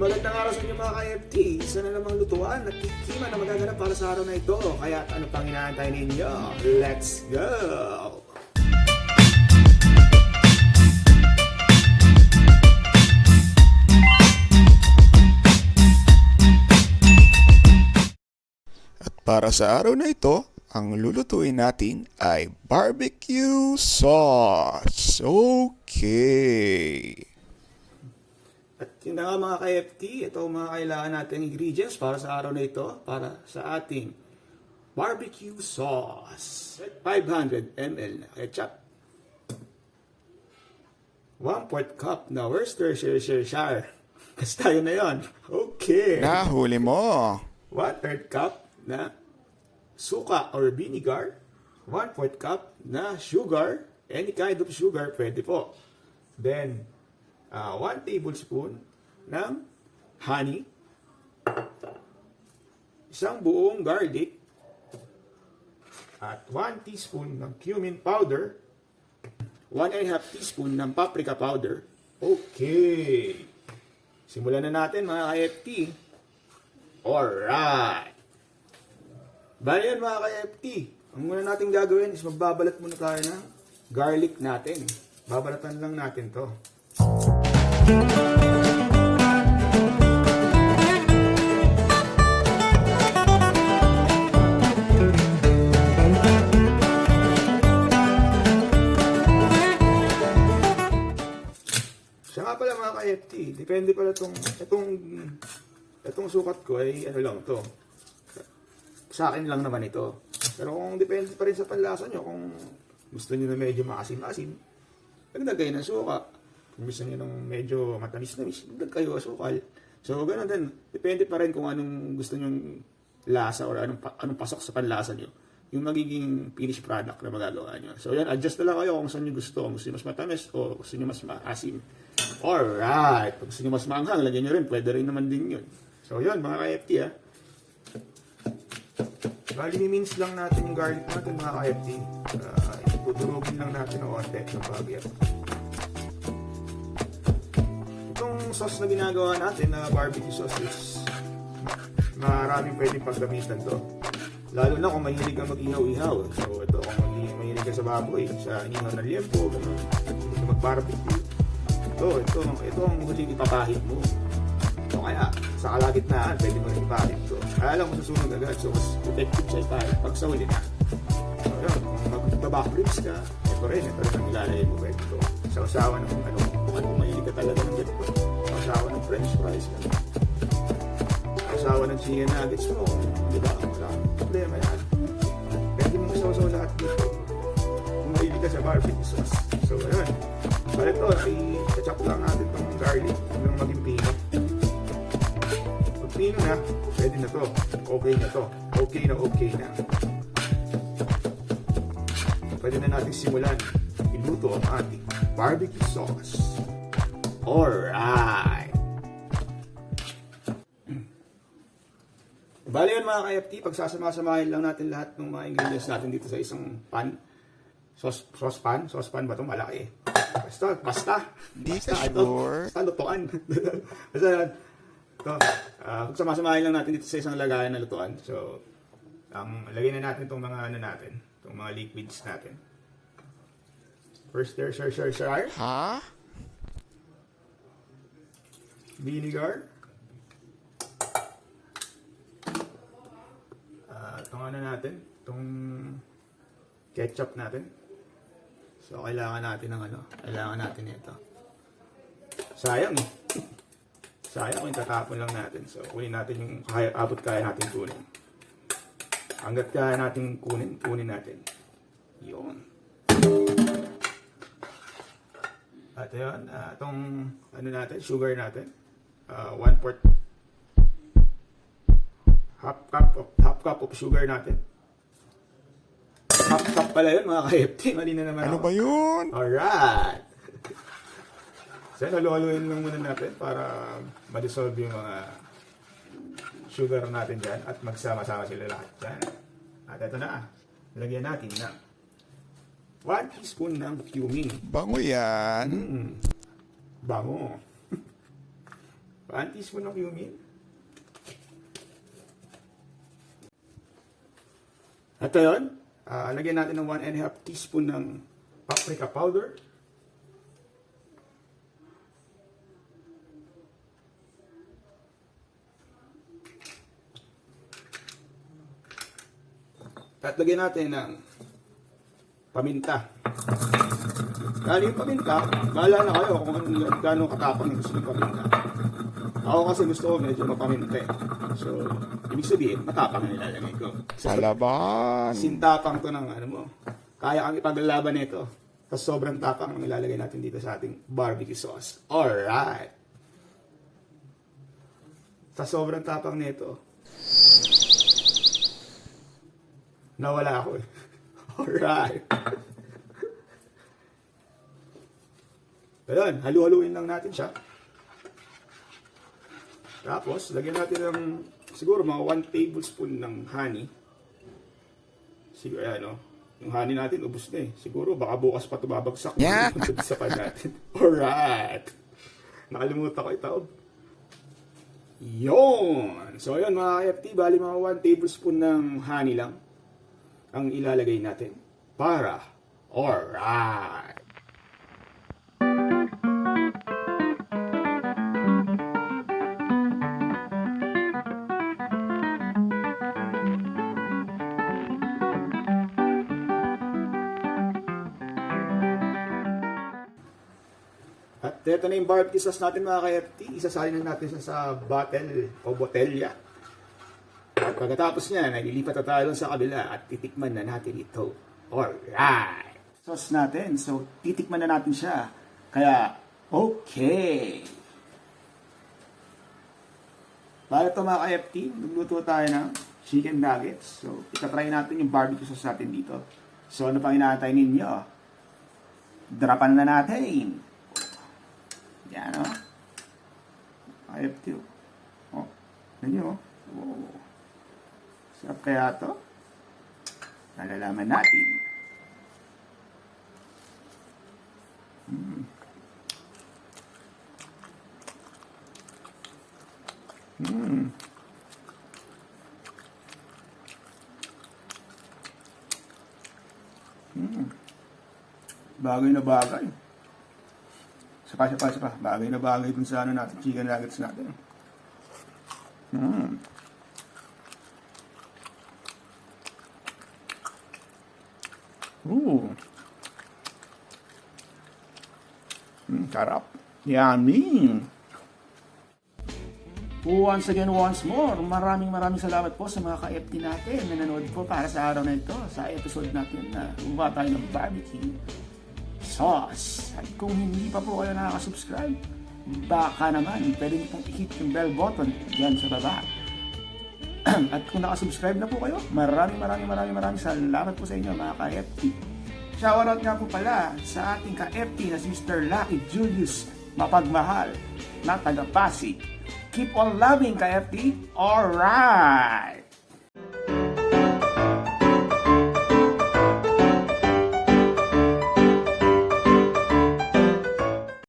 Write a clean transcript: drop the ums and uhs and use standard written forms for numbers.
Magandang araw sa inyo mga ka-FT. Isa na namang lutuan at kikima na magaganap para sa araw na ito. Kaya ano pang inaantay ninyo? Let's go! At para sa araw na ito, ang lulutuin natin ay barbecue sauce. Okay! At yun na nga mga ka-FT, ito ang mga kailangan natin ingredients para sa araw na ito, para sa ating barbecue sauce. 500 ml na ketchup. 1/4 cup na Worcestershire. Basta yun na yun. Okay. Nahuli mo. 1/3 cup na suka or vinegar. 1/4 cup na sugar. Any kind of sugar, pwede po. Then, 1 tablespoon ng honey, isang buong garlic, at 1 teaspoon ng cumin powder, 1.5 teaspoon ng paprika powder. Okay. Simulan na natin mga ka-FT. Alright. Bali yan mga ka-FT. Ang muna natin gagawin is magbabalat muna tayo ng garlic natin. Babalatan lang natin to. Siya nga pala mga ka-FT, depende pala itong sukat ko ay ano lang to. Sa akin lang naman ito. Pero kung depende pa rin sa panlasa nyo, kung gusto nyo na medyo maasim-asim, dagdag kayo ng suka. Kung gusto nyo ng medyo matamis-tamis, dagdag kayo asukal. So, ganoon din. Depende pa rin kung anong gusto nyong lasa or anong pasok sa panlasa nyo. Yung magiging finished product na magagawa nyo. So, yan. Adjust na lang kayo kung saan nyo gusto. Kung gusto nyo mas matamis o gusto nyo mas maasim. Alright. Kung gusto nyo mas maanghang, lagyan nyo rin. Pwede rin naman din yun. So, yun mga ka-FT ha. Bali, mince lang natin yung garlic natin mga ka-FT. Tutulogin lang natin ang konti ng bagay. Itong sauce na ginagawa natin na barbecue sauce is maraming pwedeng paggamitan to. Lalo na kung mahilig ka mag-ihaw-ihaw. So ito kung mahilig ka sa baboy, sa inihaw na liempo, mahilig ka mag-barbecue. Ito ang huling ipapahid mo. O kaya sa kalagitnaan, pwede mo rin ipahid to. Kaya lang masusunod agad, so mas effective siya ipahid pag sa huli na. So yun, kung mag-back ribs ka, ito rin ang ilalagay mo pwede to. Sa usawa ng kung mahilig ka talaga ng ganito. Sa usawa ng french fries ka. Sa usawa ng chicken nuggets mo, di ba? Wala problema yan. Pwede mo masawasaw lahat dito. Kung mahilig ka sa barbecue sauce. So ayun. So ito, i-chop lang natin itong garlic hanggang maging pino. Pag pino na, pwede na to. Okay na to. Okay na. Pwede na natin simulan iluto ang ating barbecue sauce. Alright! Bali yan mga ka-FT, pagsasama-samahin lang natin lahat ng mga ingredients natin dito sa isang pan. Saucepan ba ito? Malaki. Basta lutuan. Basta ito, pagsama-samahin lang natin dito sa isang lagayan na lutuan. So, lagay na natin itong mga natin. Itong mga liquids natin. First, Worcestershire. Ha? Vinegar. Itong natin. Itong ketchup natin. So, kailangan natin ng Kailangan natin ito. Sayang eh. Sayang kung tatapon lang natin. So, kunin natin yung abot kaya natin kunin. Hanggat kaya natin kunin natin. Yun. At yun, itong natin, sugar natin. 1/4 half cup of sugar natin. Half cup pala yun mga ka-FT. Mali na naman Ano ba yun? Alright. So, haluhaluin lang muna natin para ma-dissolve yung mga sugar natin dyan at magsama-sama sila lahat dyan. At ito na. Lagyan natin ng 1 teaspoon ng cumin. Bango yan. Bango. 1 teaspoon ng cumin. At yun, lagyan natin ng 1.5 teaspoon ng paprika powder. At lagyan natin ng paminta. Kali yung paminta, bahala na kayo kung gano'ng katapang yung gusto ng paminta. Ako kasi gusto ko medyo mapaminte. So, ibig sabihin, matapang ang nilalagay ko. Salaban! Sintapang to ng ano mo. Kaya kang ipaglalaban nito. Tapos sobrang tapang ang nilalagay natin dito sa ating barbecue sauce. Alright! Sa sobrang tapang nito, nawala ako eh. Alright! Ayan, halu-haluin lang natin siya. Tapos, lagyan natin ng siguro mga 1 tablespoon ng honey. Siguro, ayan o. Yung honey natin, ubos na eh. Siguro, baka bukas pa ito babagsak. Yeah. Sa pan natin. Alright! Nakalimutan ko ito. Yun! So, ayan mga KFT, bali mga 1 tablespoon ng honey lang ang ilalagay natin para alright! At ito na yung barbecue sauce natin mga KFT. Isasalin na natin siya sa bottle o botelya. At pagkatapos niya, nalilipat na tayo sa kabila at titikman na natin ito. Alright! Sauce natin. So, titikman na natin siya. Kaya, okay! Para ito mga KFT, nagluto tayo ng chicken nuggets. So, itatry natin yung barbecue sauce natin dito. So, ano pang inaantay ninyo? Drapan na natin! Yan o. KFT o. O. Ganyan o. Oh. Sarap kaya ito? Nalalaman natin. Bagay na bagay. Sapa. Bagay na bagay dun sa ano natin, chicken nuggets natin. Ooh. Sarap. Yummy. Once again, once more, maraming salamat po sa mga ka-FT natin na nanood po para sa araw na ito, sa episode natin na gumawa tayo ng barbecue sauce. At kung hindi pa po kayo nakaka-subscribe, baka naman, pwede niyo pong i-hit yung bell button dyan sa baba. At kung nakasubscribe na po kayo, maraming salamat po sa inyo mga ka-FT. Shoutout nga po pala sa ating ka-FT na si Mr. Lucky Julius Mapagmahal na taga-Pasig. Keep on loving ka-FT. Alright!